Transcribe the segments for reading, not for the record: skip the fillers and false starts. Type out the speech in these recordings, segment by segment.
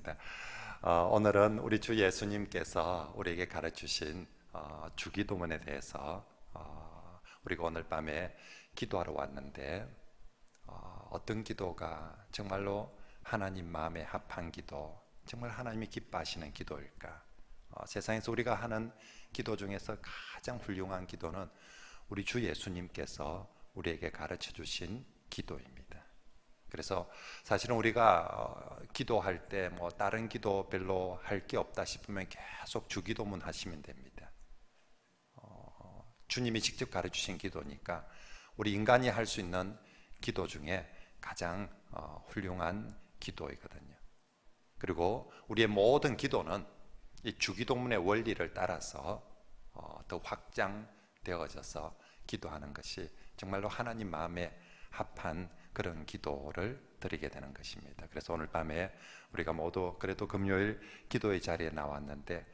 반갑습니다. 오늘은 우리 주 예수님께서 우리에게 가르치신 주기도문에 대해서 우리가 오늘 밤에 기도하러 왔는데 어떤 기도가 정말로 하나님 마음에 합한 기도, 정말 하나님이 기뻐하시는 기도일까? 세상에서 우리가 하는 기도 중에서 가장 훌륭한 기도는 우리 주 예수님께서 우리에게 가르쳐 주신 기도입니다. 그래서 사실은 우리가 기도할 때 뭐 다른 기도 별로 할 게 없다 싶으면 계속 주기도문 하시면 됩니다. 주님이 직접 가르치신 기도니까 우리 인간이 할 수 있는 기도 중에 가장 훌륭한 기도이거든요. 그리고 우리의 모든 기도는 이 주기도문의 원리를 따라서 더 확장되어져서 기도하는 것이 정말로 하나님 마음에 합한 그런 기도를 드리게 되는 것입니다. 그래서 오늘 밤에 우리가 모두 그래도 금요일 기도의 자리에 나왔는데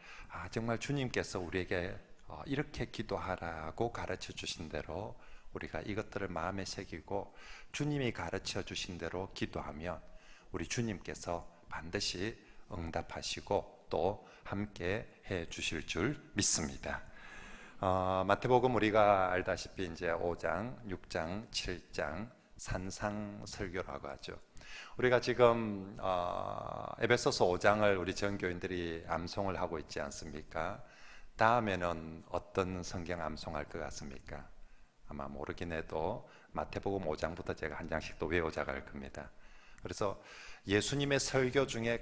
정말 주님께서 우리에게 이렇게 기도하라고 가르쳐 주신 대로 우리가 이것들을 마음에 새기고 주님이 가르쳐 주신 대로 기도하면 우리 주님께서 반드시 응답하시고 또 함께 해 주실 줄 믿습니다. 마태복음 우리가 알다시피 이제 5장, 6장, 7장 산상설교라고 하죠. 우리가 지금 에베소서 5장을 우리 전교인들이 암송을 하고 있지 않습니까? 다음에는 어떤 성경 암송할 것 같습니까? 아마 모르긴 해도 마태복음 5장부터 제가 한 장씩 또 외워자갈 겁니다. 그래서 예수님의 설교 중에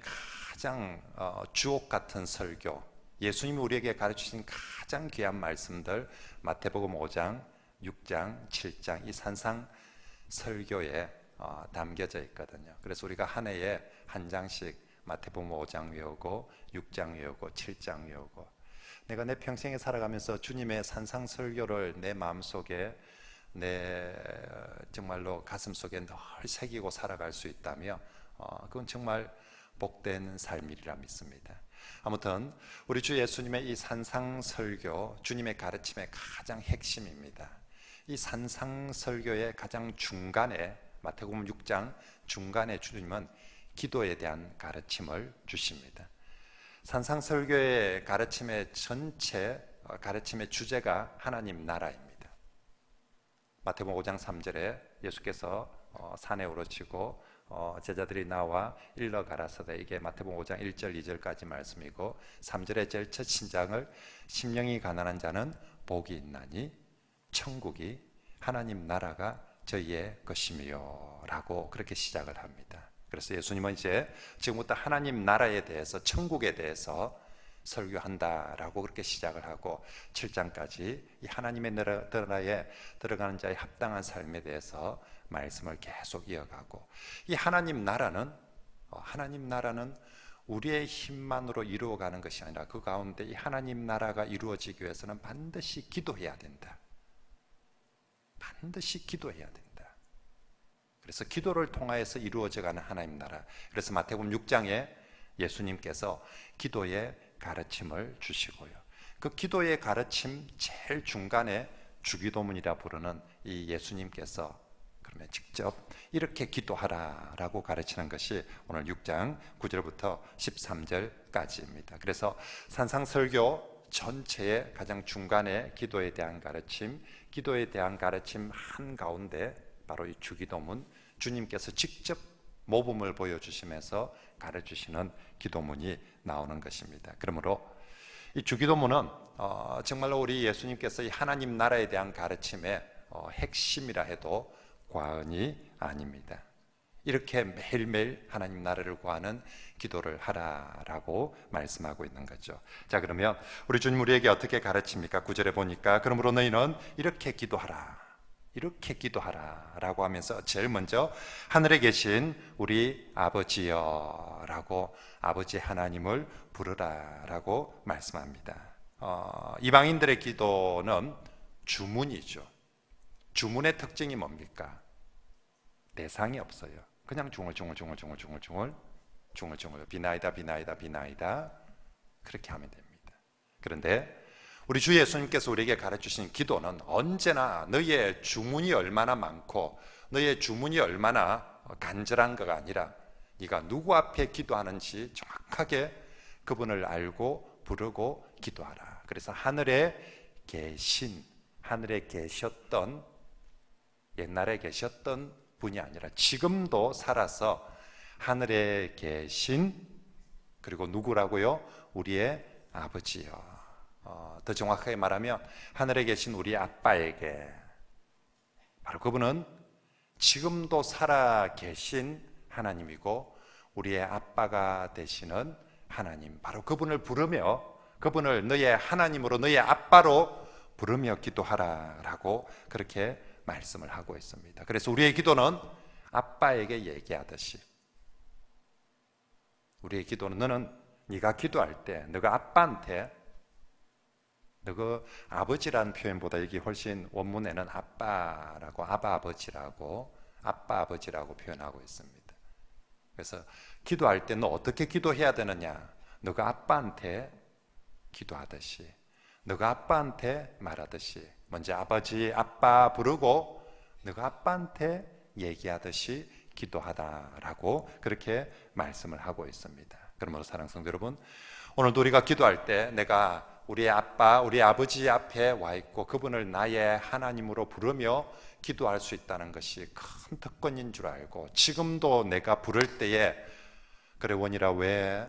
가장 주옥 같은 설교, 예수님이 우리에게 가르치신 가장 귀한 말씀들, 마태복음 5장, 6장, 7장 이 산상 설교에 담겨져 있거든요. 그래서 우리가 한 해에 한 장씩 마태복음 5장 외우고 6장 외우고 7장 외우고, 내가 내 평생에 살아가면서 주님의 산상 설교를 내 마음속에 내 정말로 가슴속에 늘 새기고 살아갈 수 있다면 그건 정말 복된 삶이라 믿습니다. 아무튼 우리 주 예수님의 이 산상 설교, 주님의 가르침의 가장 핵심입니다. 이 산상 설교의 가장 중간에, 마태복음 6장 중간에 주님은 기도에 대한 가르침을 주십니다. 산상 설교의 가르침의 전체 가르침의 주제가 하나님 나라입니다. 마태복음 5장 3절에 예수께서 산에 오르시고 제자들이 나와 일러 가라사대, 이게 마태복음 5장 1절 2절까지 말씀이고, 3절의 제일 첫 신장을 심령이 가난한 자는 복이 있나니 천국이 하나님 나라가 저희의 것이며 라고 그렇게 시작을 합니다. 그래서 예수님은 이제 지금부터 하나님 나라에 대해서, 천국에 대해서 설교한다라고 그렇게 시작을 하고 7장까지 이 하나님의 나라에 들어가는 자의 합당한 삶에 대해서 말씀을 계속 이어가고, 이 하나님 나라는 우리의 힘만으로 이루어가는 것이 아니라 그 가운데 이 하나님 나라가 이루어지기 위해서는 반드시 기도해야 된다. 반드시 기도해야 된다. 그래서 기도를 통하여서 이루어져가는 하나님 나라. 그래서 마태복음 6장에 예수님께서 기도의 가르침을 주시고요, 그 기도의 가르침 제일 중간에 주기도문이라 부르는 이 예수님께서 그러면 직접 이렇게 기도하라라고 가르치는 것이 오늘 6장 9절부터 13절까지입니다. 그래서 산상설교 전체의 가장 중간에 기도에 대한 가르침, 기도에 대한 가르침 한가운데 바로 이 주기도문, 주님께서 직접 모범을 보여주시면서 가르치시는 기도문이 나오는 것입니다. 그러므로 이 주기도문은 정말로 우리 예수님께서 이 하나님 나라에 대한 가르침의 핵심이라 해도 과언이 아닙니다. 이렇게 매일매일 하나님 나라를 구하는 기도를 하라라고 말씀하고 있는 거죠. 자, 그러면 우리 주님 우리에게 어떻게 가르칩니까? 9절에 보니까 그러므로 너희는 이렇게 기도하라, 이렇게 기도하라 라고 하면서 제일 먼저 하늘에 계신 우리 아버지여 라고 아버지 하나님을 부르라 라고 말씀합니다. 이방인들의 기도는 주문이죠. 주문의 특징이 뭡니까? 대상이 없어요. 그냥 중얼중얼 비나이다 그렇게 하면 됩니다. 그런데 우리 주 예수님께서 우리에게 가르치신 기도는 언제나 너희의 주문이 얼마나 많고 너희의 주문이 얼마나 간절한 거가 아니라 네가 누구 앞에 기도하는지 정확하게 그분을 알고 부르고 기도하라. 그래서 하늘에 계셨던, 옛날에 계셨던 분이 아니라 지금도 살아서 하늘에 계신, 그리고 누구라고요? 우리의 아버지요. 더 정확하게 말하면 하늘에 계신 우리 아빠에게, 바로 그분은 지금도 살아 계신 하나님이고 우리의 아빠가 되시는 하나님, 바로 그분을 부르며, 그분을 너의 하나님으로, 너의 아빠로 부르며 기도하라라고 그렇게 말씀을 하고 있습니다. 그래서 우리의 기도는 아빠에게 얘기하듯이, 우리의 기도는, 너는 네가 기도할 때 너가 아빠한테, 너가 아버지라는 표현보다 여기 훨씬 원문에는 아빠라고, 아빠 아버지라고 표현하고 있습니다. 그래서 기도할 때 너 어떻게 기도해야 되느냐? 너가 아빠한테 기도하듯이, 너가 아빠한테 말하듯이, 먼저 아버지, 아빠 부르고 너가 아빠한테 얘기하듯이 기도하다라고 그렇게 말씀을 하고 있습니다. 그러므로 사랑하는 성도 여러분, 오늘도 우리가 기도할 때 내가 우리 아빠, 우리 아버지 앞에 와 있고 그분을 나의 하나님으로 부르며 기도할 수 있다는 것이 큰 특권인 줄 알고, 지금도 내가 부를 때에 그래 원이라 왜,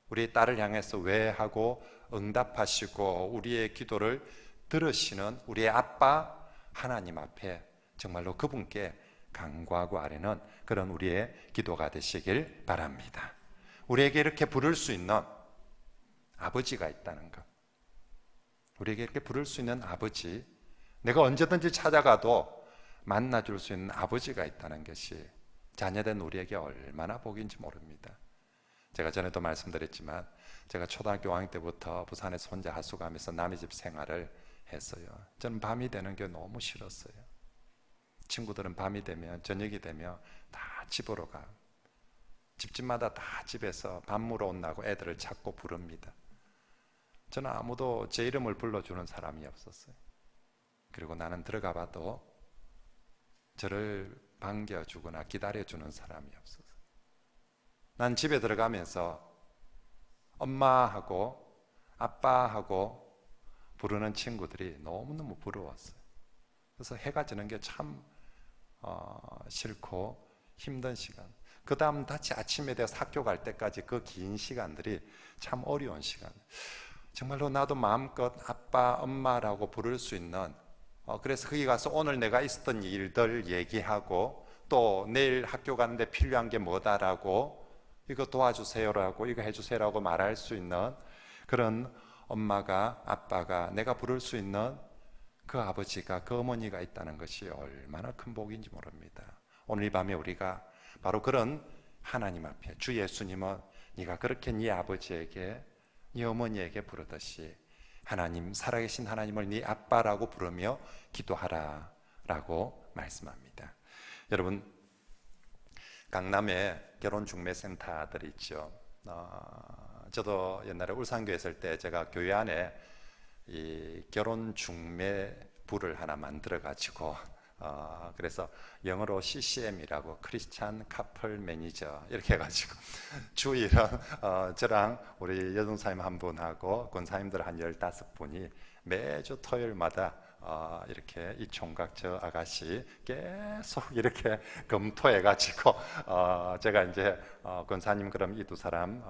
우리 딸을 향해서 왜 하고 응답하시고 우리의 기도를 들으시는 우리의 아빠 하나님 앞에 정말로 그분께 간구하고 아뢰는 그런 우리의 기도가 되시길 바랍니다. 우리에게 이렇게 부를 수 있는 아버지가 있다는 것, 우리에게 이렇게 부를 수 있는 아버지, 내가 언제든지 찾아가도 만나줄 수 있는 아버지가 있다는 것이 자녀된 우리에게 얼마나 복인지 모릅니다. 제가 전에도 말씀드렸지만 제가 초등학교 5학년 때부터 부산에서 혼자 하숙하면서 남의 집 생활을 했어요. 저는 밤이 되는 게 너무 싫었어요. 친구들은 밤이 되면, 저녁이 되면 다 집으로 가. 집집마다 다 집에서 밥 물어 온다고 애들을 찾고 부릅니다. 저는 아무도 제 이름을 불러주는 사람이 없었어요. 그리고 나는 들어가 봐도 저를 반겨주거나 기다려주는 사람이 없었어요. 난 집에 들어가면서 엄마하고 아빠하고 부르는 친구들이 너무너무 부러웠어요. 그래서 해가 지는 게 참 싫고 힘든 시간, 그 다음 다시 아침에 돼서 학교 갈 때까지 그 긴 시간들이 참 어려운 시간, 정말로 나도 마음껏 아빠, 엄마라고 부를 수 있는, 그래서 거기 가서 오늘 내가 있었던 일들 얘기하고, 또 내일 학교 가는데 필요한 게 뭐다라고, 이거 도와주세요라고, 이거 해주세요라고 말할 수 있는 그런 엄마가, 아빠가, 내가 부를 수 있는 그 아버지가, 그 어머니가 있다는 것이 얼마나 큰 복인지 모릅니다. 오늘 이 밤에 우리가 바로 그런 하나님 앞에, 주 예수님은 네가 그렇게 네 아버지에게, 네 어머니에게 부르듯이 하나님, 살아계신 하나님을 네 아빠라고 부르며 기도하라 라고 말씀합니다. 여러분, 강남에 결혼 중매센터들이 있죠. 저도 옛날에 울산교회 있을 때 제가 교회 안에 이 결혼 중매부를 하나 만들어 가지고, 그래서 영어로 CCM이라고, 크리스찬 카플 매니저 이렇게 해가지고 주일은 저랑 우리 여동사님 한 분하고 권사님들 한 15분이 매주 토요일마다 이렇게 이 총각 저 아가씨 계속 이렇게 검토해가지고 제가 이제 권사님 그럼 이 두 사람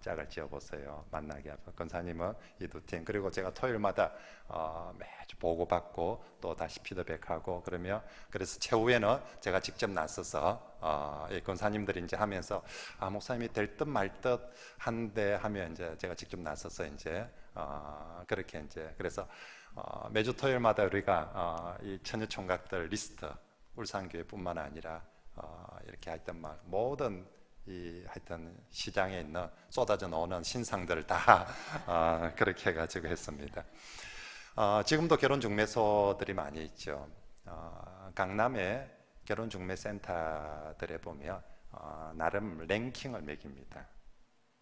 짝을 지어보세요, 만나게 하고, 권사님은 이 두 팀, 그리고 제가 토요일마다 매주 보고받고 또 다시 피드백하고, 그러면 그래서 최후에는 제가 직접 나서서 이 권사님들이 이제 하면서 목사님이 될 듯 말 듯 한데 하면 이제 제가 직접 나서서 이제 그렇게 이제, 그래서 매주 토요일마다 우리가 이 처녀 총각들 리스트, 울산교회뿐만 아니라 이렇게 하여튼 막 모든 이 하여튼 시장에 있는 쏟아져 나오는 신상들을 다 그렇게 해가지고 했습니다. 지금도 결혼 중매소들이 많이 있죠. 강남에 결혼 중매센터들에 보면 나름 랭킹을 매깁니다.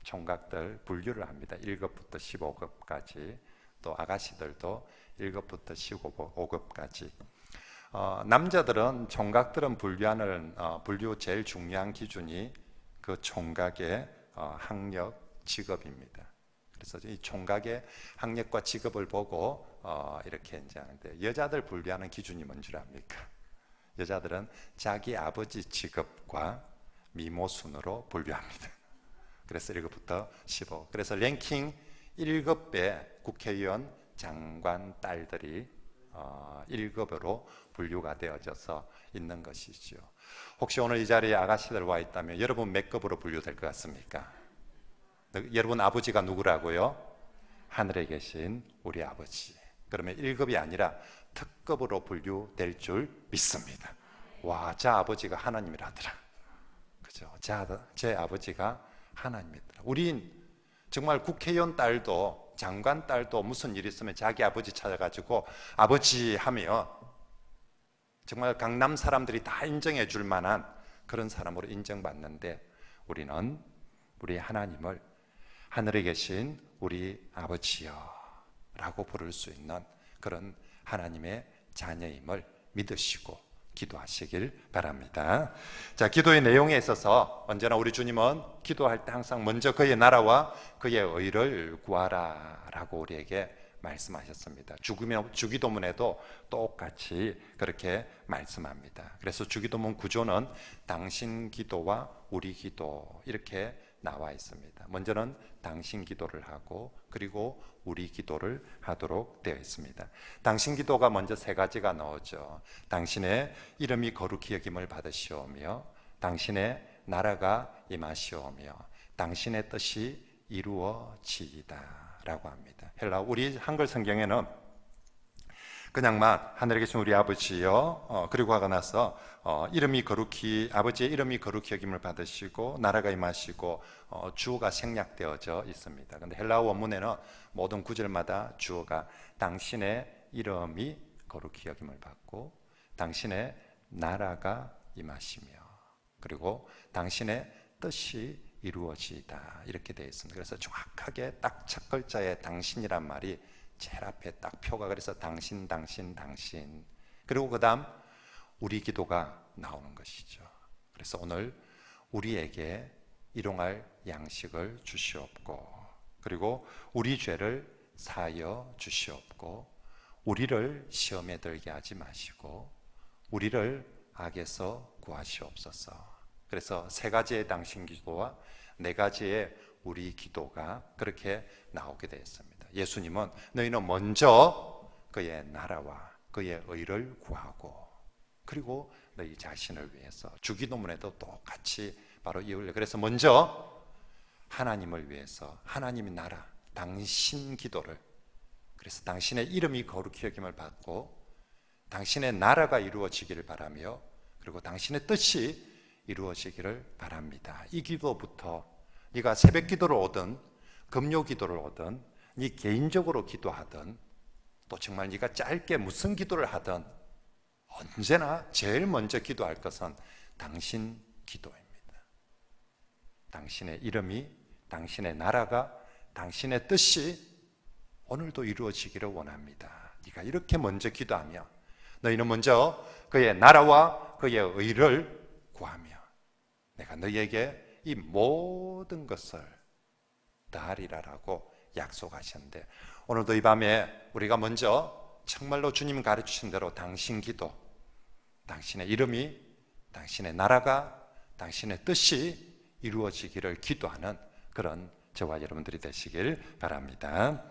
총각들 분류를 합니다. 1급부터 15급까지, 또 아가씨들도 1급부터 15급까지. 남자들은 총각들은 분류하는 분류 제일 중요한 기준이 그 총각의 학력, 직업입니다. 그래서 이 총각의 학력과 직업을 보고 이렇게 이제 하는데, 여자들 분류하는 기준이 뭔 줄 압니까? 여자들은 자기 아버지 직업과 미모 순으로 분류합니다. 그래서 1급부터 15. 그래서 랭킹 1급의 국회의원, 장관 딸들이 1급으로 분류가 되어져서 있는 것이죠. 혹시 오늘 이 자리에 아가씨들 와 있다면 여러분 몇 급으로 분류될 것 같습니까? 여러분 아버지가 누구라고요? 하늘에 계신 우리 아버지. 그러면 1급이 아니라 특급으로 분류될 줄 믿습니다. 와, 제 아버지가 하나님이라더라. 그죠? 제 아버지가 하나님이더라. 우린 정말 국회의원 딸도, 장관 딸도 무슨 일 있으면 자기 아버지 찾아가지고 아버지 하며 정말 강남 사람들이 다 인정해 줄 만한 그런 사람으로 인정받는데, 우리는 우리 하나님을 하늘에 계신 우리 아버지여 라고 부를 수 있는 그런 하나님의 자녀임을 믿으시고 기도하시길 바랍니다. 자, 기도의 내용에 있어서 언제나 우리 주님은 기도할 때 항상 먼저 그의 나라와 그의 의를 구하라 라고 우리에게 말씀하셨습니다. 주기도문에도 똑같이 그렇게 말씀합니다. 그래서 주기도문 구조는 당신 기도와 우리 기도 이렇게 나와 있습니다. 먼저는 당신 기도를 하고 그리고 우리 기도를 하도록 되어 있습니다. 당신 기도가 먼저 세 가지가 나오죠. 당신의 이름이 거룩히 여김을 받으시오며, 당신의 나라가 임하시오며, 당신의 뜻이 이루어지이다 라고 합니다. 우리 한글 성경에는 그냥만 하늘에 계신 우리 아버지여 그리고 하고 나서 아버지의 이름이 거룩히 여김을 받으시고 나라가 임하시고 주어가 생략되어져 있습니다. 그런데 헬라어 원문에는 모든 구절마다 주어가 당신의 이름이 거룩히 여김을 받고 당신의 나라가 임하시며 그리고 당신의 뜻이 이루어지다 이렇게 되어 있습니다. 그래서 정확하게 딱 첫 글자에 당신이란 말이 제일 앞에 딱 표가, 그래서 당신 그리고 그 다음 우리 기도가 나오는 것이죠. 그래서 오늘 우리에게 일용할 양식을 주시옵고 그리고 우리 죄를 사하여 주시옵고 우리를 시험에 들게 하지 마시고 우리를 악에서 구하시옵소서. 그래서 세 가지의 당신 기도와 네 가지의 우리 기도가 그렇게 나오게 되었습니다. 예수님은 너희는 먼저 그의 나라와 그의 의를 구하고 그리고 너희 자신을 위해서, 주기도문에도 똑같이 바로 이 원리. 그래서 먼저 하나님을 위해서 하나님의 나라, 당신 기도를, 그래서 당신의 이름이 거룩히 여김을 받고 당신의 나라가 이루어지기를 바라며 그리고 당신의 뜻이 이루어지기를 바랍니다. 이 기도부터 네가 새벽 기도를 오든 금요 기도를 오든 네 개인적으로 기도하든 또 정말 네가 짧게 무슨 기도를 하든 언제나 제일 먼저 기도할 것은 당신 기도입니다. 당신의 이름이, 당신의 나라가, 당신의 뜻이 오늘도 이루어지기를 원합니다. 네가 이렇게 먼저 기도하며 너희는 먼저 그의 나라와 그의 의를 구하며 내가 너희에게 이 모든 것을 더하리라라고 약속하셨는데, 오늘도 이 밤에 우리가 먼저 정말로 주님 가르치신 대로 당신 기도, 당신의 이름이, 당신의 나라가, 당신의 뜻이 이루어지기를 기도하는 그런 저와 여러분들이 되시길 바랍니다.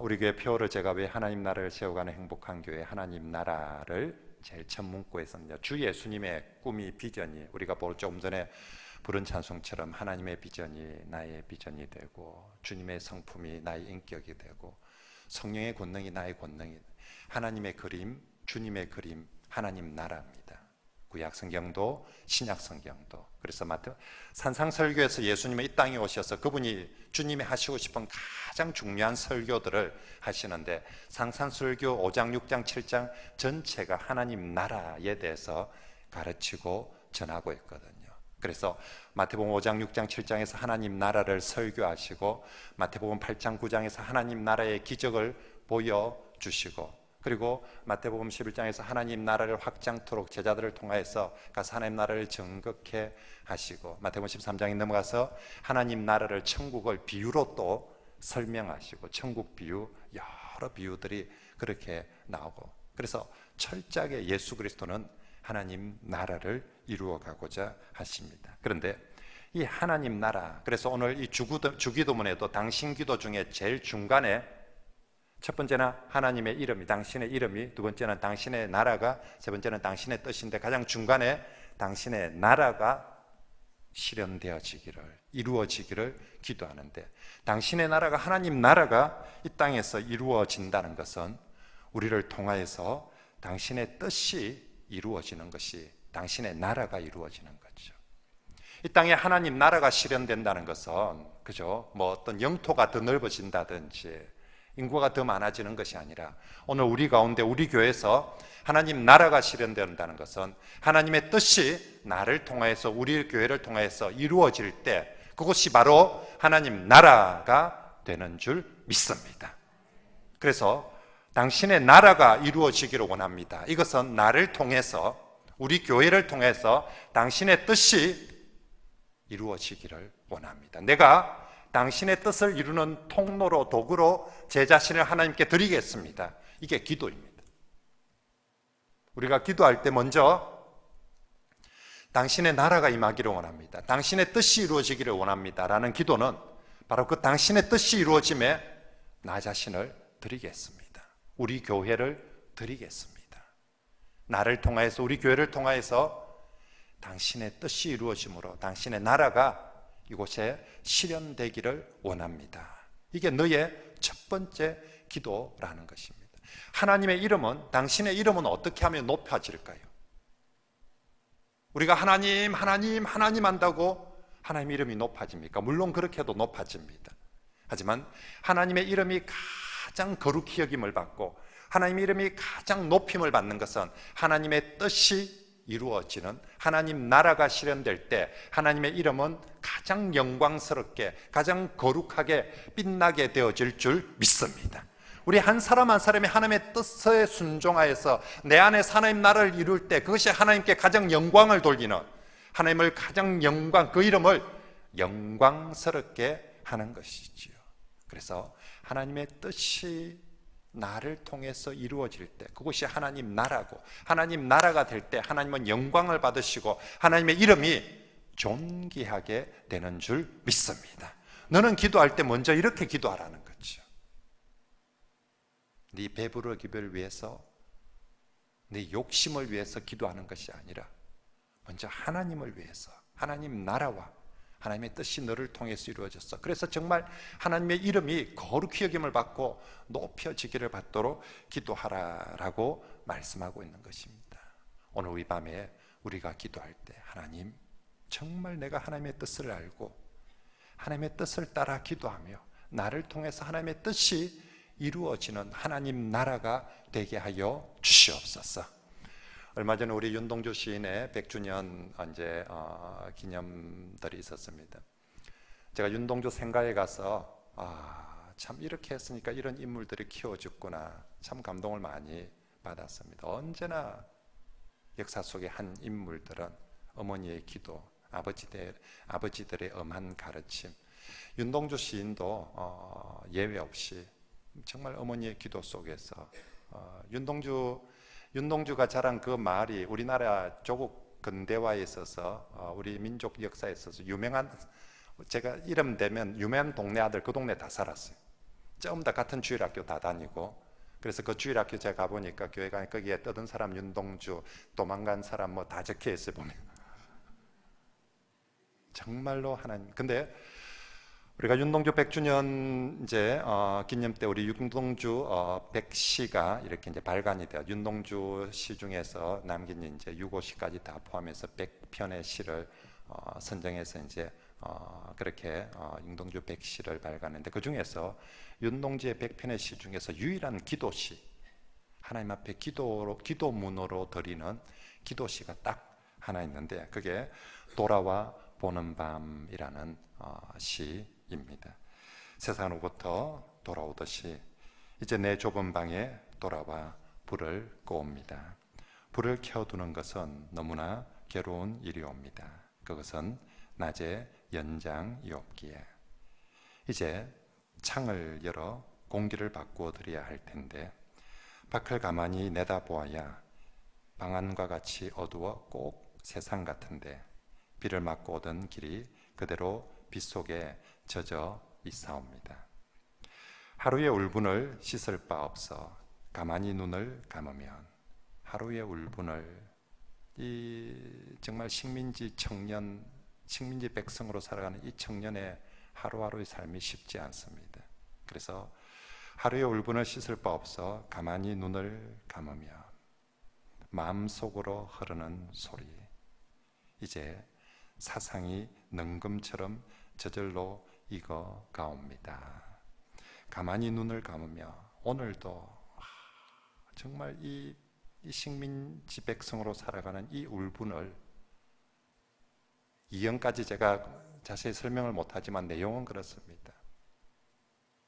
우리 교회 표어를 제가 왜 하나님 나라를 세워가는 행복한 교회, 하나님 나라를 제일 첫 문구에서는요, 주 예수님의 꿈이, 비전이, 우리가 조금 전에 부른 찬송처럼 하나님의 비전이 나의 비전이 되고 주님의 성품이 나의 인격이 되고 성령의 권능이 나의 권능이, 하나님의 그림, 주님의 그림, 하나님 나라입니다. 구약 성경도 신약 성경도. 그래서 산상설교에서 예수님이 이 땅에 오셔서 그분이 주님이 하시고 싶은 가장 중요한 설교들을 하시는데, 산상설교 5장, 6장, 7장 전체가 하나님 나라에 대해서 가르치고 전하고 있거든요. 그래서 마태복음 5장, 6장, 7장에서 하나님 나라를 설교하시고 마태복음 8장, 9장에서 하나님 나라의 기적을 보여주시고, 그리고 마태복음 11장에서 하나님 나라를 확장토록 제자들을 통하여서 가서 하나님 나라를 정극해 하시고, 마태복음 13장에 넘어가서 하나님 나라를, 천국을 비유로 또 설명하시고, 천국 비유, 여러 비유들이 그렇게 나오고, 그래서 철저하게 예수 그리스도는 하나님 나라를 이루어 가고자 하십니다. 그런데 이 하나님 나라, 그래서 오늘 이 주기도문에도 당신 기도 중에 제일 중간에 첫 번째는 하나님의 이름이, 당신의 이름이, 두 번째는 당신의 나라가, 세 번째는 당신의 뜻인데 가장 중간에 당신의 나라가 실현되어지기를, 이루어지기를 기도하는데, 당신의 나라가, 하나님 나라가 이 땅에서 이루어진다는 것은 우리를 통하여서 당신의 뜻이 이루어지는 것이, 당신의 나라가 이루어지는 거죠. 이 땅에 하나님 나라가 실현된다는 것은 그죠? 뭐 어떤 영토가 더 넓어진다든지 인구가 더 많아지는 것이 아니라, 오늘 우리 가운데, 우리 교회에서 하나님 나라가 실현된다는 것은 하나님의 뜻이 나를 통하여서, 우리 교회를 통하여서 이루어질 때 그것이 바로 하나님 나라가 되는 줄 믿습니다. 그래서 당신의 나라가 이루어지기를 원합니다. 이것은 나를 통해서, 우리 교회를 통해서 당신의 뜻이 이루어지기를 원합니다. 내가 당신의 뜻을 이루는 통로로, 도구로 제 자신을 하나님께 드리겠습니다. 이게 기도입니다. 우리가 기도할 때 먼저 당신의 나라가 임하기를 원합니다, 당신의 뜻이 이루어지기를 원합니다 라는 기도는 바로 그 당신의 뜻이 이루어짐에 나 자신을 드리겠습니다, 우리 교회를 드리겠습니다, 나를 통하여서, 우리 교회를 통하여서 당신의 뜻이 이루어짐으로 당신의 나라가 이곳에 실현되기를 원합니다. 이게 너의 첫 번째 기도라는 것입니다. 하나님의 이름은, 당신의 이름은 어떻게 하면 높아질까요? 우리가 하나님, 하나님, 하나님 한다고 하나님 이름이 높아집니까? 물론 그렇게 해도 높아집니다. 하지만 하나님의 이름이 가장 거룩히 여김을 받고 하나님의 이름이 가장 높임을 받는 것은 하나님의 뜻이 이루어지는, 하나님 나라가 실현될 때 하나님의 이름은 가장 영광스럽게, 가장 거룩하게 빛나게 되어질 줄 믿습니다. 우리 한 사람 한 사람이 하나님의 뜻에 순종하여서 내 안에서 하나님 나라를 이룰 때 그것이 하나님께 가장 영광을 돌리는, 하나님을 가장 그 이름을 영광스럽게 하는 것이지요. 그래서 하나님의 뜻이 나를 통해서 이루어질 때 그것이 하나님 나라고, 하나님 나라가 될 때 하나님은 영광을 받으시고 하나님의 이름이 존귀하게 되는 줄 믿습니다. 너는 기도할 때 먼저 이렇게 기도하라는 거죠. 네 배부르기를 위해서, 네 욕심을 위해서 기도하는 것이 아니라 먼저 하나님을 위해서, 하나님 나라와 하나님의 뜻이 너를 통해서 이루어졌어. 그래서 정말 하나님의 이름이 거룩히 여김을 받고 높여지기를 받도록 기도하라라고 말씀하고 있는 것입니다. 오늘 이 밤에 우리가 기도할 때, 하나님, 정말 내가 하나님의 뜻을 알고 하나님의 뜻을 따라 기도하며 나를 통해서 하나님의 뜻이 이루어지는 하나님 나라가 되게 하여 주시옵소서. 얼마 전에 우리 윤동주 시인의 100주년 이제 기념들이 있었습니다. 제가 윤동주 생가에 가서 참 이렇게 했으니까 이런 인물들이 키워졌구나, 참 감동을 많이 받았습니다. 언제나 역사 속의 한 인물들은 어머니의 기도, 아버지들의 엄한 가르침, 윤동주 시인도 예외 없이 정말 어머니의 기도 속에서 윤동주가 자란 그 마을이 우리나라 조국 근대화에 있어서 우리 민족 역사에 있어서 유명한, 제가 이름 대면 유명한 동네 아들 그 동네 다 살았어요. 전부 다 같은 주일학교 다 다니고, 그래서 그 주일학교 제가 가보니까 교회 가니 거기에 떠든 사람 윤동주, 도망간 사람 뭐 다 적혀 있어요 보면. 정말로 하나님. 근데 우리가 윤동주 100주년 이제 기념 때 우리 윤동주 100시가 이렇게 이제 발간이 돼요. 윤동주 시 중에서 남긴 이제 유고시까지 다 포함해서 100편의 시를 선정해서 이제 그렇게 윤동주 100시를 발간했는데, 그 중에서 윤동주의 100편의 시 중에서 유일한 기도시, 하나님 앞에 기도문으로 드리는 기도시가 딱 하나 있는데, 그게 돌아와 보는 밤이라는 시입니다. 세상으로부터 돌아오듯이 이제 내 좁은 방에 돌아와 불을 꼽습니다. 불을 켜두는 것은 너무나 괴로운 일이옵니다. 그것은 낮에 연장이 없기에. 이제 창을 열어 공기를 바꾸어 드려야 할 텐데 밖을 가만히 내다보아야 방 안과 같이 어두워 꼭 세상 같은데 비를 맞고 오던 길이 그대로 빗속에 젖어 있사옵니다. 하루의 울분을 씻을 바 없어 가만히 눈을 감으면 하루의 울분을 이 정말 식민지 청년, 식민지 백성으로 살아가는 이 청년의 하루하루의 삶이 쉽지 않습니다. 그래서 하루의 울분을 씻을 바 없어 가만히 눈을 감으며 마음속으로 흐르는 소리, 이제 사상이 능금처럼 저절로 익어가옵니다. 가만히 눈을 감으며 오늘도 정말 이 식민지 백성으로 살아가는 이 울분을, 이형까지 제가 자세히 설명을 못하지만 내용은 그렇습니다.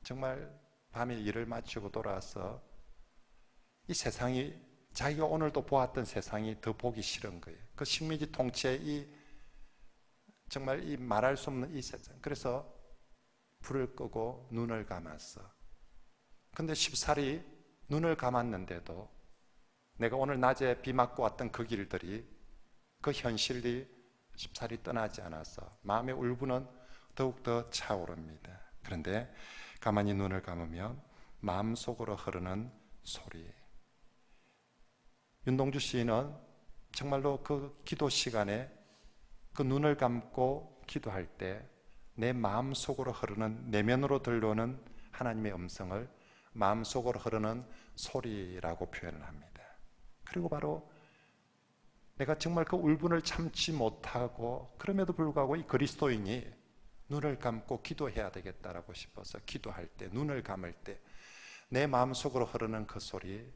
정말 밤에 일을 마치고 돌아와서 이 세상이, 자기가 오늘도 보았던 세상이 더 보기 싫은 거예요. 그 식민지 통치의 정말 이 말할 수 없는 이 세상. 그래서 불을 끄고 눈을 감았어. 근데 쉽사리 눈을 감았는데도 내가 오늘 낮에 비 맞고 왔던 그 길들이, 그 현실이 쉽사리 떠나지 않아서 마음의 울분은 더욱더 차오릅니다. 그런데 가만히 눈을 감으면 마음속으로 흐르는 소리. 윤동주 시인은 정말로 그 기도 시간에 그 눈을 감고 기도할 때 내 마음속으로 흐르는, 내면으로 들려오는 하나님의 음성을 마음속으로 흐르는 소리라고 표현을 합니다. 그리고 바로 내가 정말 그 울분을 참지 못하고 그럼에도 불구하고 이 그리스도인이 눈을 감고 기도해야 되겠다라고 싶어서 기도할 때, 눈을 감을 때 내 마음속으로 흐르는 그 소리,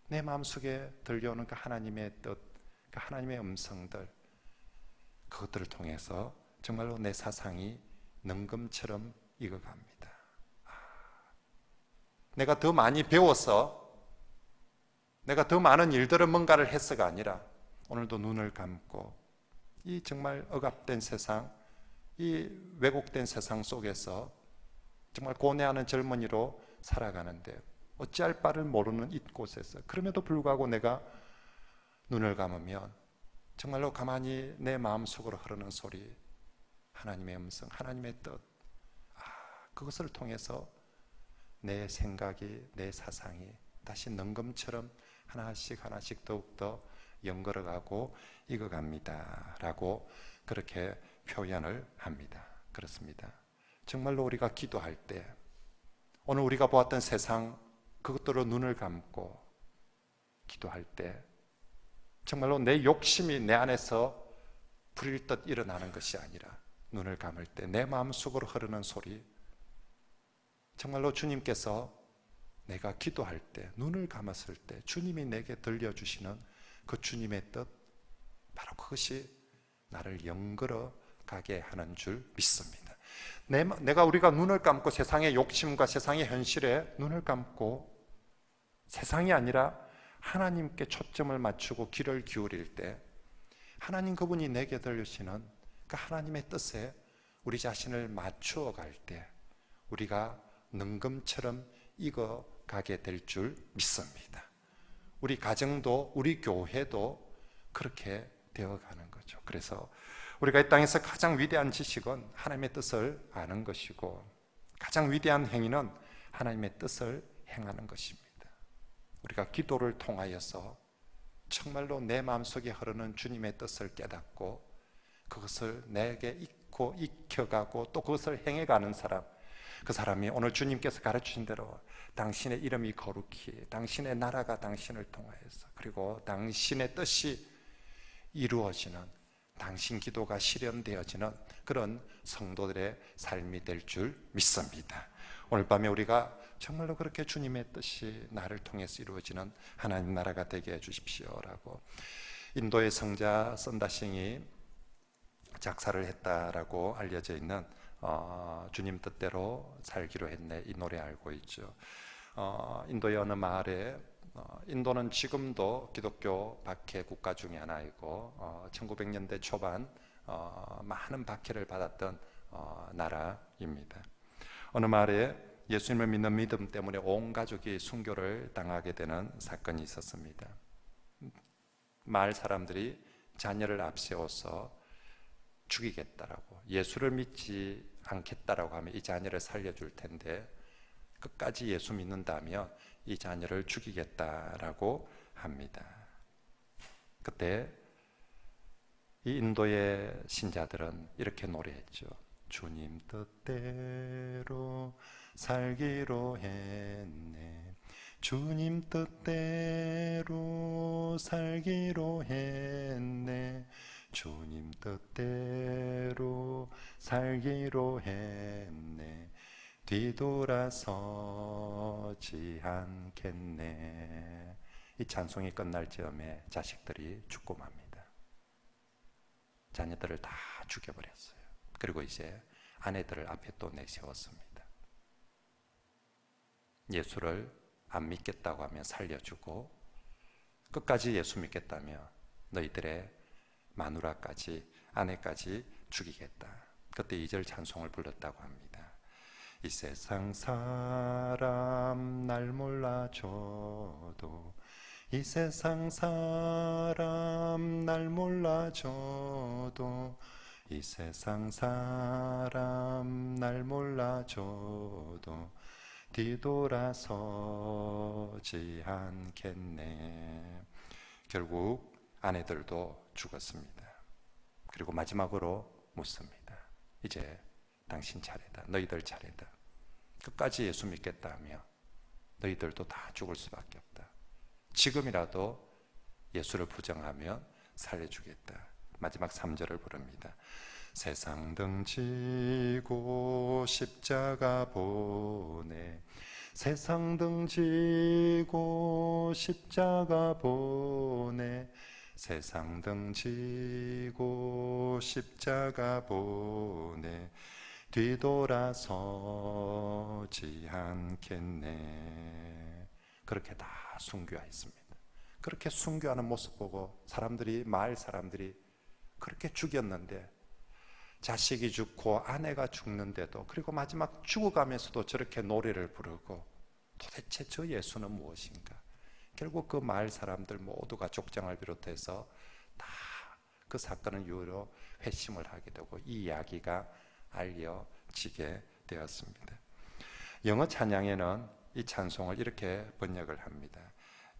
내 마음속에 들려오는 그 하나님의 뜻, 그 하나님의 음성들, 그것들을 통해서 정말로 내 사상이 능금처럼 익어갑니다. 내가 더 많이 배워서, 내가 더 많은 일들을 뭔가를 해서가 아니라 오늘도 눈을 감고 이 정말 억압된 세상, 이 왜곡된 세상 속에서 정말 고뇌하는 젊은이로 살아가는데 어찌할 바를 모르는 이곳에서, 그럼에도 불구하고 내가 눈을 감으면 정말로 가만히 내 마음속으로 흐르는 소리, 하나님의 음성, 하나님의 뜻, 그것을 통해서 내 생각이, 내 사상이 다시 능금처럼 하나씩 하나씩 더욱더 연걸어가고 익어갑니다 라고 그렇게 표현을 합니다. 그렇습니다. 정말로 우리가 기도할 때, 오늘 우리가 보았던 세상, 그것들로 눈을 감고 기도할 때 정말로 내 욕심이 내 안에서 불일 듯 일어나는 것이 아니라 눈을 감을 때 내 마음속으로 흐르는 소리, 정말로 주님께서 내가 기도할 때, 눈을 감았을 때 주님이 내게 들려주시는 그 주님의 뜻, 바로 그것이 나를 연걸어 가게 하는 줄 믿습니다. 우리가 눈을 감고 세상의 욕심과 세상의 현실에 눈을 감고 세상이 아니라 하나님께 초점을 맞추고 귀를 기울일 때 하나님 그분이 내게 들려주시는 그 하나님의 뜻에 우리 자신을 맞추어 갈 때 우리가 능금처럼 익어가게 될 줄 믿습니다. 우리 가정도 우리 교회도 그렇게 되어가는 거죠. 그래서 우리가 이 땅에서 가장 위대한 지식은 하나님의 뜻을 아는 것이고 가장 위대한 행위는 하나님의 뜻을 행하는 것입니다. 우리가 기도를 통하여서 정말로 내 마음속에 흐르는 주님의 뜻을 깨닫고 그것을 내게 잊고 익혀가고 또 그것을 행해가는 사람, 그 사람이 오늘 주님께서 가르치신 대로 당신의 이름이 거룩히, 당신의 나라가 당신을 통하여서, 그리고 당신의 뜻이 이루어지는, 당신 기도가 실현되어지는 그런 성도들의 삶이 될 줄 믿습니다. 오늘 밤에 우리가 정말로 그렇게 주님의 뜻이 나를 통해서 이루어지는 하나님 나라가 되게 해주십시오라고 인도의 성자 선다싱이 작사를 했다라고 알려져 있는 주님 뜻대로 살기로 했네, 이 노래 알고 있죠. 인도의 어느 마을에 인도는 지금도 기독교 박해 국가 중에 하나이고 1900년대 초반 많은 박해를 받았던 나라입니다. 어느 마을에 예수님을 믿는 믿음 때문에 온 가족이 순교를 당하게 되는 사건이 있었습니다. 마을 사람들이 자녀를 앞세워서 죽이겠다라고, 예수를 믿지 않겠다라고 하면 이 자녀를 살려줄 텐데 끝까지 예수 믿는다면 이 자녀를 죽이겠다라고 합니다. 그때 이 인도의 신자들은 이렇게 노래했죠. 주님 뜻대로 살기로 했네. 주님 뜻대로 살기로 했네. 주님 뜻대로 살기로 했네. 뒤돌아서지 않겠네. 이 찬송이 끝날 즈음에 자식들이 죽고 맙니다. 자녀들을 다 죽여버렸어요. 그리고 이제 아내들을 앞에 또 내세웠습니다. 예수를 안 믿겠다고 하면 살려주고, 끝까지 예수 믿겠다면 너희들의 마누라까지, 아내까지 죽이겠다. 그때 2절 찬송을 불렀다고 합니다. 이 세상 사람 날 몰라줘도, 이 세상 사람 날 몰라줘도, 이 세상 사람 날 몰라줘도 뒤돌아서지 않겠네. 결국 아내들도 죽었습니다. 그리고 마지막으로 묻습니다. 이제 당신 차례다. 너희들 차례다. 끝까지 예수 믿겠다 하며 너희들도 다 죽을 수밖에 없다. 지금이라도 예수를 부정하면 살려주겠다. 마지막 3절을 부릅니다. 세상 등지고 십자가 보내, 세상 등지고 십자가 보내, 세상 등지고 십자가 보내, 뒤돌아서지 않겠네. 그렇게 다 순교했습니다. 그렇게 순교하는 모습 보고 사람들이, 마을 사람들이 그렇게 죽였는데, 자식이 죽고 아내가 죽는데도, 그리고 마지막 죽어가면서도 저렇게 노래를 부르고, 도대체 저 예수는 무엇인가? 결국 그 마을 사람들 모두가 족장을 비롯해서 다 그 사건을 이유로 회심을 하게 되고 이 이야기가 알려지게 되었습니다. 영어 찬양에는 이 찬송을 이렇게 번역을 합니다.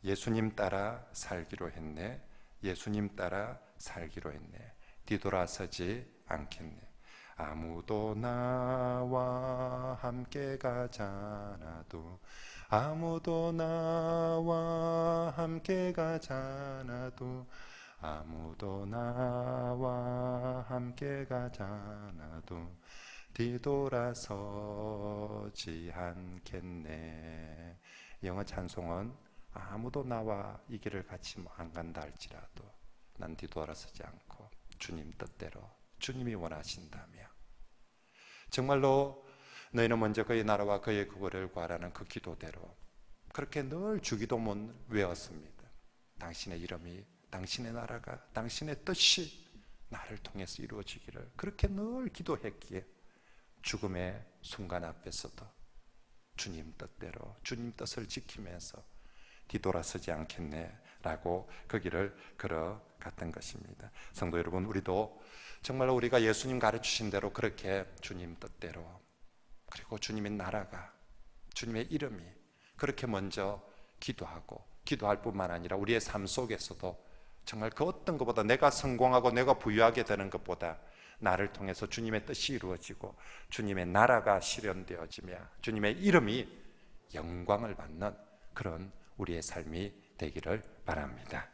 예수님 따라 살기로 했네. 예수님 따라 살기로 했네. 뒤돌아서지 않겠네. 아무도 나와 함께 가지 않아도, 아무도 나와 함께 가지 않아도, 아무도 나와 함께 가지 않아도 뒤돌아서지 않겠네. 영어 찬송은 아무도 나와 이 길을 같이 안 간다 할지라도 난 뒤돌아서지 않고 주님 뜻대로, 주님이 원하신다며, 정말로 너희는 먼저 그의 나라와 그의 구원을 구하라는 그 기도대로 그렇게 늘 주기도문 외웠습니다. 당신의 이름이, 당신의 나라가, 당신의 뜻이 나를 통해서 이루어지기를 그렇게 늘 기도했기에 죽음의 순간 앞에서도 주님 뜻대로, 주님 뜻을 지키면서 뒤돌아서지 않겠네 라고 그 길을 걸어갔던 것입니다. 성도 여러분, 우리도 정말로 우리가 예수님 가르치신 대로 그렇게 주님 뜻대로, 그리고 주님의 나라가, 주님의 이름이 그렇게 먼저 기도하고, 기도할 뿐만 아니라 우리의 삶 속에서도 정말 그 어떤 것보다, 내가 성공하고 내가 부유하게 되는 것보다 나를 통해서 주님의 뜻이 이루어지고 주님의 나라가 실현되어지며 주님의 이름이 영광을 받는 그런 우리의 삶이 되기를 바랍니다.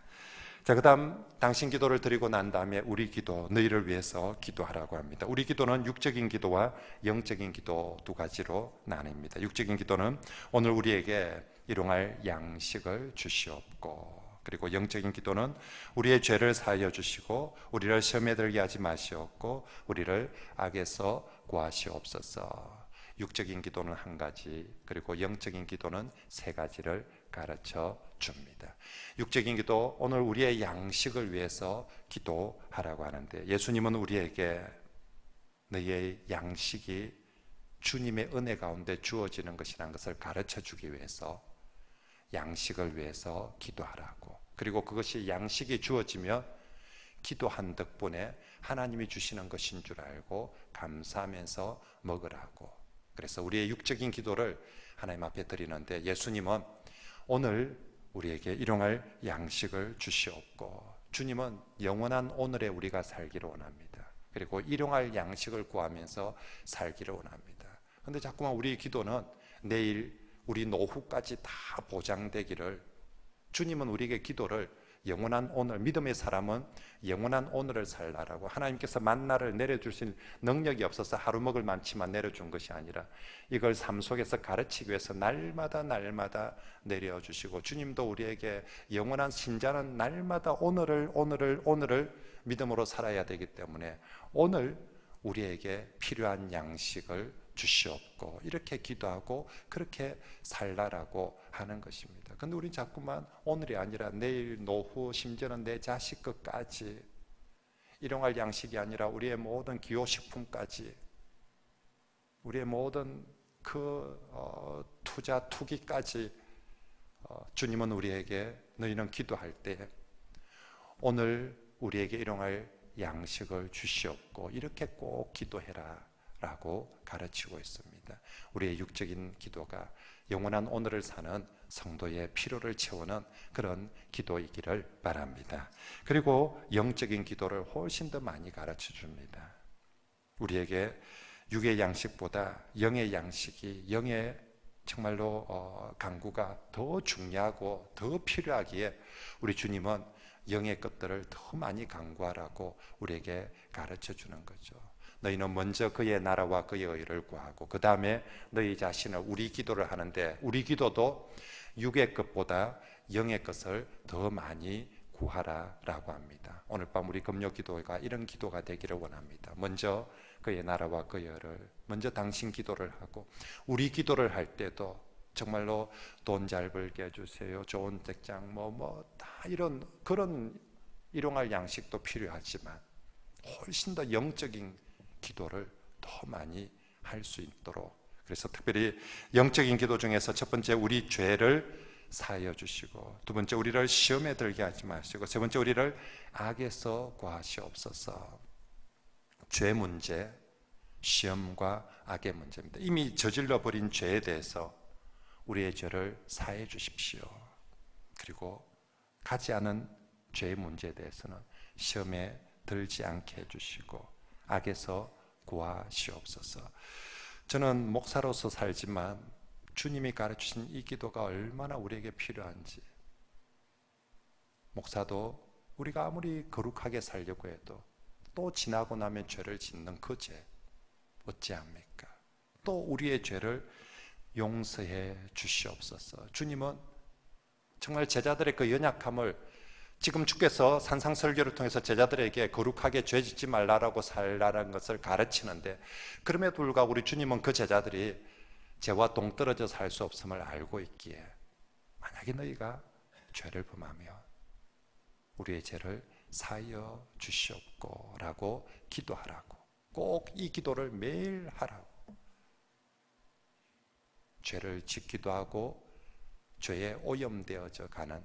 자, 그 다음 당신 기도를 드리고 난 다음에 우리 기도, 너희를 위해서 기도하라고 합니다. 우리 기도는 육적인 기도와 영적인 기도 두 가지로 나뉩니다. 육적인 기도는 오늘 우리에게 일용할 양식을 주시옵고, 그리고 영적인 기도는 우리의 죄를 사하여 주시고 우리를 시험에 들게 하지 마시옵고 우리를 악에서 구하시옵소서. 육적인 기도는 한 가지, 그리고 영적인 기도는 세 가지를 가르쳐 줍니다. 육적인 기도, 오늘 우리의 양식을 위해서 기도하라고 하는데, 예수님은 우리에게 너희의 양식이 주님의 은혜 가운데 주어지는 것이라는 것을 가르쳐 주기 위해서 양식을 위해서 기도하라고, 그리고 그것이 양식이 주어지면 기도한 덕분에 하나님이 주시는 것인 줄 알고 감사하면서 먹으라고. 그래서 우리의 육적인 기도를 하나님 앞에 드리는데, 예수님은 오늘 우리에게 일용할 양식을 주시옵고, 주님은 영원한 오늘에 우리가 살기를 원합니다. 그리고 일용할 양식을 구하면서 살기를 원합니다. 그런데 자꾸만 우리 기도는 내일 우리 노후까지 다 보장되기를, 주님은 우리에게 기도를 영원한 오늘, 믿음의 사람은 영원한 오늘을 살라라고, 하나님께서 만나를 내려주신 능력이 없어서 하루 먹을 만치만 내려준 것이 아니라 이걸 삶 속에서 가르치기 위해서 날마다 내려주시고, 주님도 우리에게 영원한 신자는 날마다 오늘을 믿음으로 살아야 되기 때문에 오늘 우리에게 필요한 양식을 주시옵고, 이렇게 기도하고 그렇게 살라라고 하는 것입니다. 근데 우리는 자꾸만 오늘이 아니라 내일, 노후, 심지어는 내 자식 것까지, 일용할 양식이 아니라 우리의 모든 기호식품까지, 우리의 모든 투자, 투기까지, 주님은 우리에게 너희는 기도할 때 오늘 우리에게 일용할 양식을 주시옵고 이렇게 꼭 기도해라 라고 가르치고 있습니다. 우리의 육적인 기도가 영원한 오늘을 사는 성도의 필요를 채우는 그런 기도이기를 바랍니다. 그리고 영적인 기도를 훨씬 더 많이 가르쳐 줍니다. 우리에게 육의 양식보다 영의 양식이, 영의 정말로 강구가 더 중요하고 더 필요하기에 우리 주님은 영의 것들을 더 많이 강구하라고 우리에게 가르쳐 주는 거죠. 너희는 먼저 그의 나라와 그의 의를 구하고 그 다음에 너희 자신을, 우리 기도를 하는데 우리 기도도 육의 것보다 영의 것을 더 많이 구하라라고 합니다. 오늘 밤 우리 금요 기도가 이런 기도가 되기를 원합니다. 먼저 그의 나라와 그의 의를, 먼저 당신 기도를 하고, 우리 기도를 할 때도 정말로 돈 잘 벌게 해주세요, 좋은 직장, 다 이런 그런 일용할 양식도 필요하지만 훨씬 더 영적인 기도를 더 많이 할 수 있도록, 그래서 특별히 영적인 기도 중에서 첫 번째 우리 죄를 사하여 주시고, 두 번째 우리를 시험에 들게 하지 마시고, 세 번째 우리를 악에서 구하시옵소서. 죄 문제, 시험과 악의 문제입니다. 이미 저질러 버린 죄에 대해서 우리의 죄를 사해 주십시오. 그리고 가지 않은 죄의 문제에 대해서는 시험에 들지 않게 해주시고 악에서 구하시옵소서. 저는 목사로서 살지만 주님이 가르치신 이 기도가 얼마나 우리에게 필요한지, 목사도 우리가 아무리 거룩하게 살려고 해도 또 지나고 나면 죄를 짓는 그 죄 어찌합니까? 또 우리의 죄를 용서해 주시옵소서. 주님은 정말 제자들의 그 연약함을, 지금 주께서 산상설교를 통해서 제자들에게 거룩하게 죄 짓지 말라라고 살라는 것을 가르치는데, 그럼에도 불구하고 우리 주님은 그 제자들이 죄와 동떨어져 살 수 없음을 알고 있기에 만약에 너희가 죄를 범하면 우리의 죄를 사하여 주시옵고 라고 기도하라고, 꼭 이 기도를 매일 하라고. 죄를 짓기도 하고 죄에 오염되어져 가는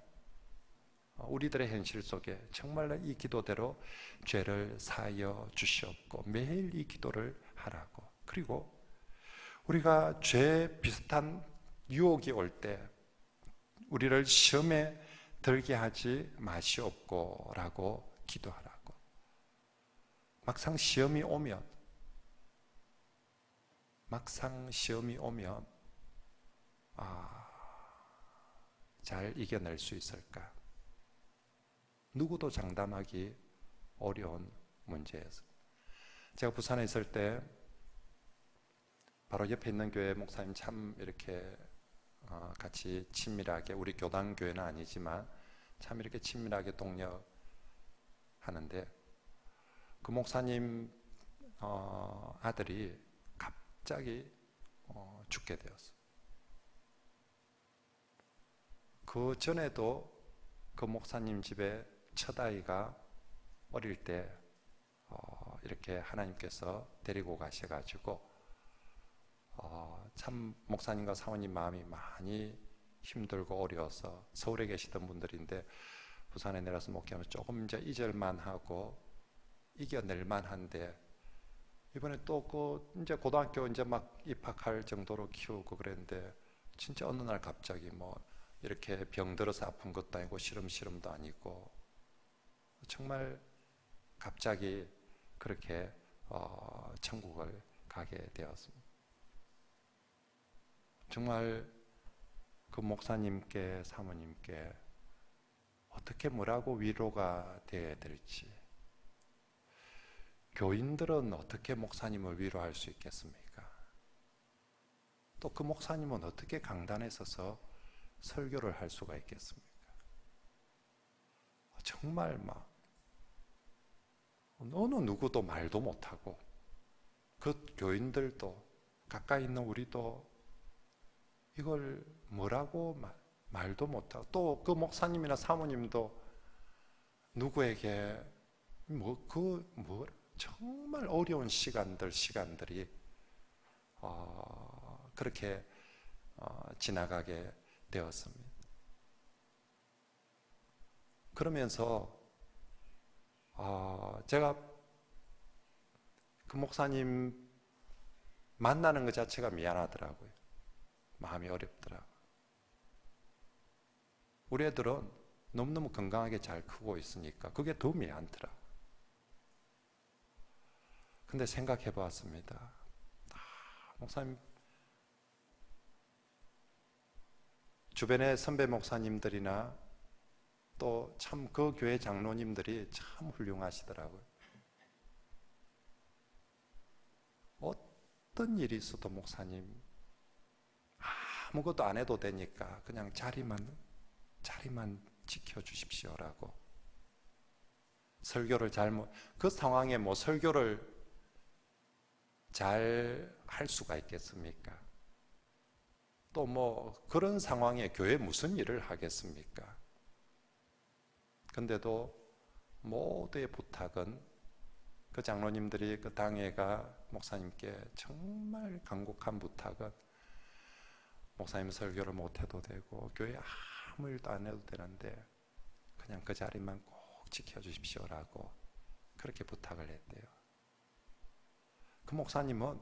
우리들의 현실 속에 정말로 이 기도대로 죄를 사하여 주시옵고 매일 이 기도를 하라고. 그리고 우리가 죄 비슷한 유혹이 올 때 우리를 시험에 들게 하지 마시옵고 라고 기도하라고. 막상 시험이 오면 잘 이겨낼 수 있을까? 누구도 장담하기 어려운 문제였어요. 제가 부산에 있을 때 바로 옆에 있는 교회 목사님 참 이렇게 같이 친밀하게, 우리 교단 교회는 아니지만 참 이렇게 친밀하게 동력하는데, 그 목사님 아들이 갑자기 죽게 되었어요. 그 그 전에도 그 목사님 집에 첫 아이가 어릴 때 이렇게 하나님께서 데리고 가셔가지고 참 목사님과 사모님 마음이 많이 힘들고 어려워서 서울에 계시던 분들인데 부산에 내려서 목회하면 조금 이제 잊을만 하고 이겨낼만 한데 이번에 또 그 이제 고등학교 이제 막 입학할 정도로 키우고 그랬는데 진짜 어느 날 갑자기 뭐 이렇게 병들어서 아픈 것도 아니고 시름시름도 아니고 정말 갑자기 그렇게 천국을 가게 되었습니다. 정말 그 목사님께 사모님께 어떻게 뭐라고 위로가 되어야 될지, 교인들은 어떻게 목사님을 위로할 수 있겠습니까? 또 그 목사님은 어떻게 강단에 서서 설교를 할 수가 있겠습니까? 정말 막 어느 누구도 말도 못하고 그 교인들도 가까이 있는 우리도 이걸 뭐라고 말도 못하고 또 그 목사님이나 사모님도 누구에게 정말 어려운 시간들이 그렇게 지나가게 되었습니다. 그러면서 제가 그 목사님 만나는 것 자체가 미안하더라고요. 마음이 어렵더라고요. 우리 애들은 너무너무 건강하게 잘 크고 있으니까 그게 더 미안하더라고요. 근데 생각해 보았습니다. 목사님, 주변의 선배 목사님들이나 또 참 그 교회 장로님들이 참 훌륭하시더라고요. 어떤 일이 있어도 목사님 아무것도 안 해도 되니까 그냥 자리만 지켜주십시오라고. 설교를 그 상황에 뭐 설교를 잘 할 수가 있겠습니까? 또 뭐 그런 상황에 교회 무슨 일을 하겠습니까? 근데도 모두의 부탁은 그 장로님들이 그 당회가 목사님께 정말 간곡한 부탁은 목사님 설교를 못해도 되고 교회 아무 일도 안 해도 되는데 그냥 그 자리만 꼭 지켜주십시오라고 그렇게 부탁을 했대요. 그 목사님은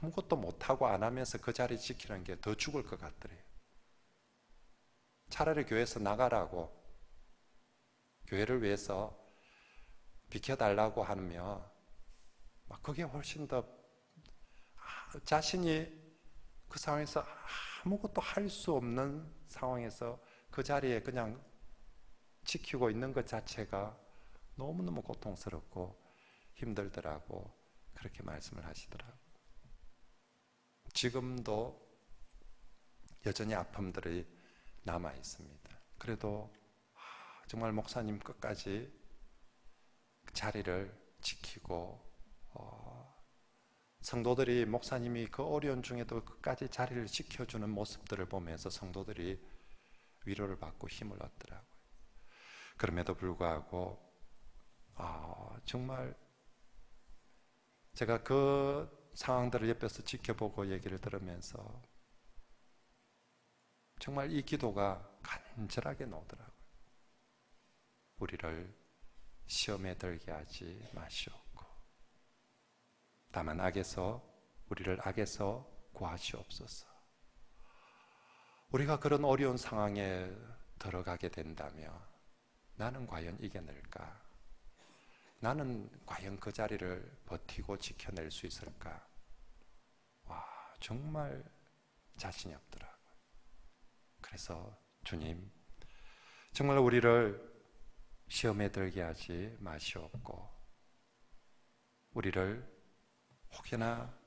아무것도 못하고 안 하면서 그 자리 지키는 게 더 죽을 것 같더래요. 차라리 교회에서 나가라고, 교회를 위해서 비켜달라고 하면 그게 훨씬 더 자신이 그 상황에서 아무것도 할 수 없는 상황에서 그 자리에 그냥 지키고 있는 것 자체가 너무너무 고통스럽고 힘들더라고 그렇게 말씀을 하시더라고요. 지금도 여전히 아픔들이 남아 있습니다. 그래도 정말 목사님 끝까지 자리를 지키고 성도들이 목사님이 그 어려운 중에도 끝까지 자리를 지켜주는 모습들을 보면서 성도들이 위로를 받고 힘을 얻더라고요. 그럼에도 불구하고 정말 제가 그 상황들을 옆에서 지켜보고 얘기를 들으면서 정말 이 기도가 간절하게 나오더라고요. 우리를 시험에 들게 하지 마시옵고 다만 우리를 악에서 구하시옵소서. 우리가 그런 어려운 상황에 들어가게 된다면 나는 과연 이겨낼까? 나는 과연 그 자리를 버티고 지켜낼 수 있을까? 정말 자신이 없더라고요. 그래서 주님, 정말 우리를 시험에 들게 하지 마시옵고 우리를 혹여나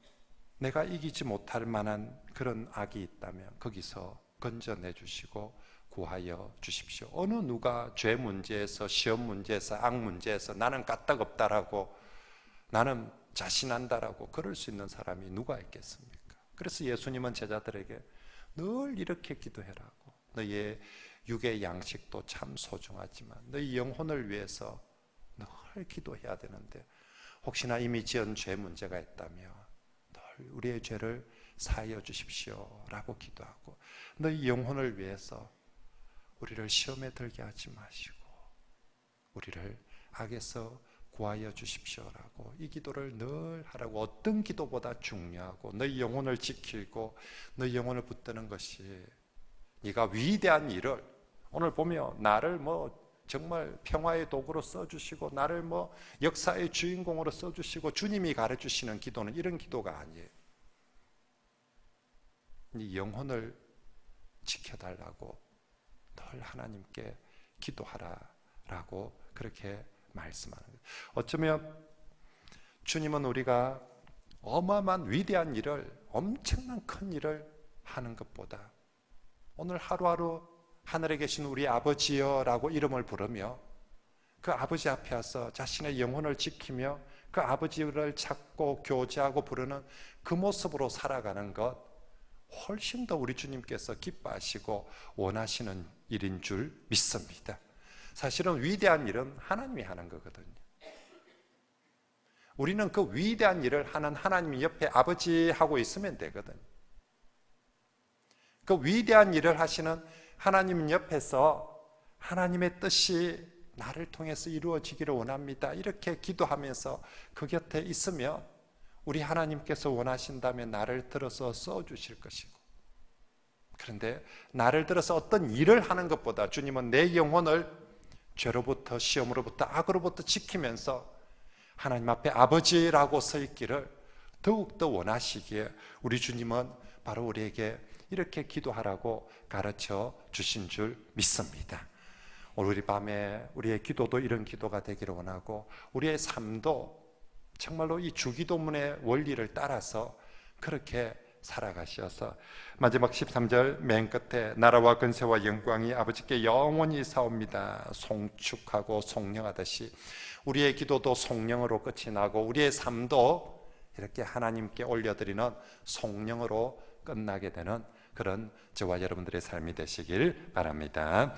내가 이기지 못할 만한 그런 악이 있다면 거기서 건져내 주시고 구하여 주십시오. 어느 누가 죄 문제에서, 시험 문제에서, 악 문제에서 나는 까딱없다라고, 나는 자신한다라고 그럴 수 있는 사람이 누가 있겠습니까? 그래서 예수님은 제자들에게 늘 이렇게 기도해라고, 너희의 육의 양식도 참 소중하지만 너희 영혼을 위해서 늘 기도해야 되는데 혹시나 이미 지은 죄 문제가 있다면 늘 우리의 죄를 사하여 주십시오 라고 기도하고 너희 영혼을 위해서 우리를 시험에 들게 하지 마시고 우리를 악에서 구하여 주십시오라고 이 기도를 늘 하라고. 어떤 기도보다 중요하고 너희 영혼을 지키고 너희 영혼을 붙드는 것이 네가 위대한 일을 오늘 보면 나를 정말 평화의 도구로 써주시고 나를 역사의 주인공으로 써주시고 주님이 가르치시는 기도는 이런 기도가 아니에요. 네 영혼을 지켜달라고 늘 하나님께 기도하라라고 그렇게 말씀하는 거예요. 어쩌면 주님은 우리가 어마어마한 위대한 일을, 엄청난 큰 일을 하는 것보다 오늘 하루하루 하늘에 계신 우리 아버지여라고 이름을 부르며 그 아버지 앞에 와서 자신의 영혼을 지키며 그 아버지를 찾고 교제하고 부르는 그 모습으로 살아가는 것 훨씬 더 우리 주님께서 기뻐하시고 원하시는 일인 줄 믿습니다. 사실은 위대한 일은 하나님이 하는 거거든요. 우리는 그 위대한 일을 하는 하나님 옆에 아버지하고 있으면 되거든요. 그 위대한 일을 하시는 하나님 옆에서 하나님의 뜻이 나를 통해서 이루어지기를 원합니다. 이렇게 기도하면서 그 곁에 있으면 우리 하나님께서 원하신다면 나를 들어서 써주실 것이고, 그런데 나를 들어서 어떤 일을 하는 것보다 주님은 내 영혼을 죄로부터 시험으로부터 악으로부터 지키면서 하나님 앞에 아버지라고 서 있기를 더욱더 원하시기에 우리 주님은 바로 우리에게 이렇게 기도하라고 가르쳐 주신 줄 믿습니다. 오늘 우리 밤에 우리의 기도도 이런 기도가 되기를 원하고 우리의 삶도 정말로 이 주기도문의 원리를 따라서 그렇게 살아가셔서 마지막 13절 맨 끝에 나라와 근세와 영광이 아버지께 영원히 사옵니다. 송축하고 송영하듯이 우리의 기도도 송영으로 끝이 나고 우리의 삶도 이렇게 하나님께 올려드리는 송영으로 끝나게 되는 그런 저와 여러분들의 삶이 되시길 바랍니다.